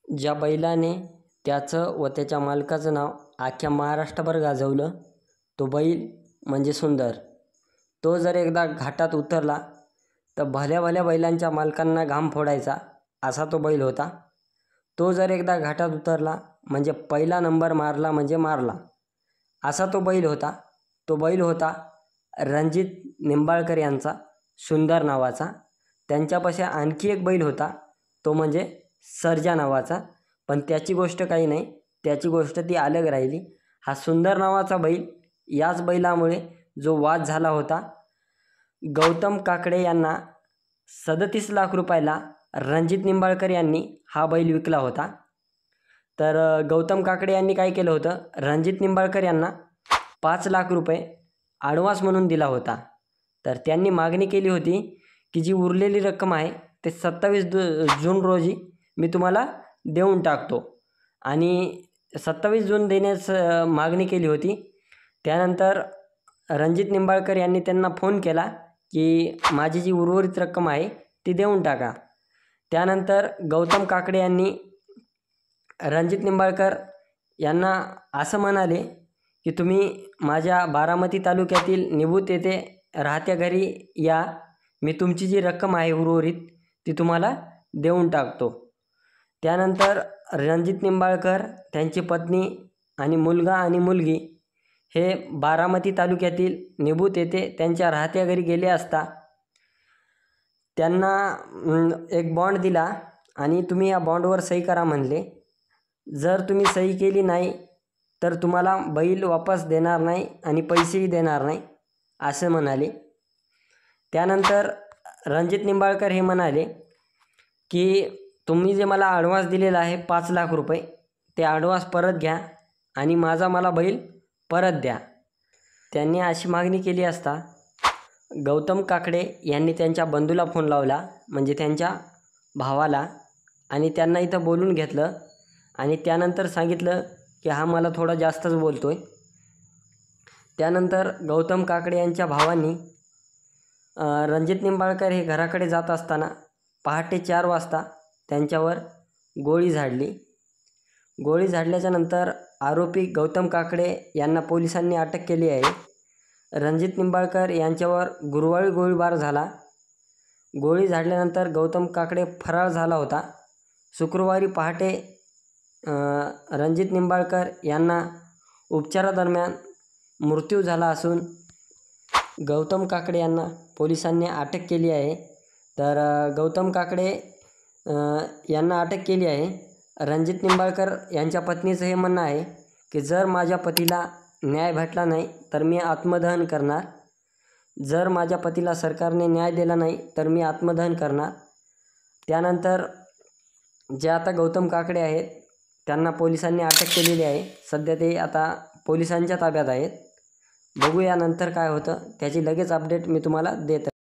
ज्या बैलाने त्याचं व त्याच्या मालकाचं नाव अख्ख्या महाराष्ट्रभर गाजवलं तो बैल म्हणजे सुंदर. तो जर एकदा घाटात उतरला तर भल्या भल्या बैलांच्या मालकांना घाम फोडायचा असा तो बैल होता. तो जर एकदा घाटात उतरला म्हणजे पहिला नंबर मारला म्हणजे मारला असा तो बैल होता. तो बैल होता रणजित निंबाळकर यांचा सुंदर नावाचा. त्यांच्यापाशी आणखी एक बैल होता तो म्हणजे सर्जा नावाचा, पण त्याची गोष्ट काही नाही, त्याची गोष्ट ती अलग राहिली. हा सुंदर नावाचा बैल, याच बैलामुळे जो वाद झाला होता, गौतम काकडे यांना 37 लाख रुपयाला रणजित निंबाळकर यांनी हा बैल विकला होता. तर गौतम काकडे यांनी काय केलं होतं, रणजित निंबाळकर यांना 5 लाख रुपये ॲडव्हान्स म्हणून दिला होता. तर त्यांनी मागणी केली होती की जी उरलेली रक्कम आहे ते 27 जून रोजी मी तुम्हाला देऊन टाकतो, आणि 27 जून देण्यास मागणी केली होती. त्यानंतर रणजित निंबाळकर यांनी त्यांना फोन केला की माझी जी उर्वरित रक्कम आहे ती देऊन टाका. त्यानंतर गौतम काकडे यांनी रणजित निंबाळकर यांना असं म्हणाले की तुम्ही माझ्या बारामती तालुक्यातील निबूत येथे राहत्या घरी या, मी तुमची जी रक्कम आहे उर्वरित ती तुम्हाला देऊन टाकतो. त्यानंतर रणजित निंबाळकर, त्यांची पत्नी आणि मुलगा आणि मुलगी हे बारामती तालुक्यातील निबूत येथे त्यांच्या राहत्या घरी गेले असता त्यांना एक बॉन्ड दिला आणि तुम्ही या बॉन्डवर सही करा म्हणले. जर तुम्ही सही केली नाही तर तुम्हाला बैल वापस देणार नाही आणि पैसेही देणार नाही असे म्हणाले. त्यानंतर रणजित निंबाळकर हे म्हणाले की तुम्ही जे मला ॲडव्हान्स दिलेला आहे 5 लाख रुपये ते ॲडव्हान्स परत घ्या आणि मला बैल परत द्या. त्यांनी अशी मागणी केली असता गौतम काकडे यांनी त्यांच्या बंधूला फोन लावला, म्हणजे त्यांच्या भावाला, आणि त्यांना इथं बोलून घेतलं आणि त्यानंतर सांगितलं की हा मला थोडा जास्तच बोलतोय. त्यानंतर गौतम काकडे यांच्या भावांनी रणजित निंबाळकर हे घराकडे जात असताना पहाटे 4 वाजता त्यांच्यावर गोळी झाडली. गोळी झाडल्याच्या नंतर आरोपी गौतम काकडे यांना पोलिसांनी अटक केली आहे. रणजित निंबाळकर यांच्यावर गुरुवारी गोळीबार झाला. गोळी झाडल्यानंतर गौतम काकडे फरार झाला होता. शुक्रवारी पहाटे रणजित निंबाळकर यांना उपचारादरम्यान मृत्यू झाला असून गौतम काकडे यांना पोलिसांनी अटक केली आहे. तर गौतम काकडे यांना अटक केली आहे. रणजित निंबाळकर यांच्या पत्नीचं हे म्हणणं आहे की जर माझ्या पतीला न्याय भेटला नाही तर मी आत्मदहन करणार. जर माझ्या पतीला सरकारने न्याय दिला नाही तर मी आत्मदहन करणार. त्यानंतर जे आता गौतम काकडे आहेत त्यांना पोलिसांनी अटक केलेली आहे. सध्या ते आता पोलिसांच्या ताब्यात आहेत. बघूया नंतर काय होतं त्याची लगेच अपडेट मी तुम्हाला देत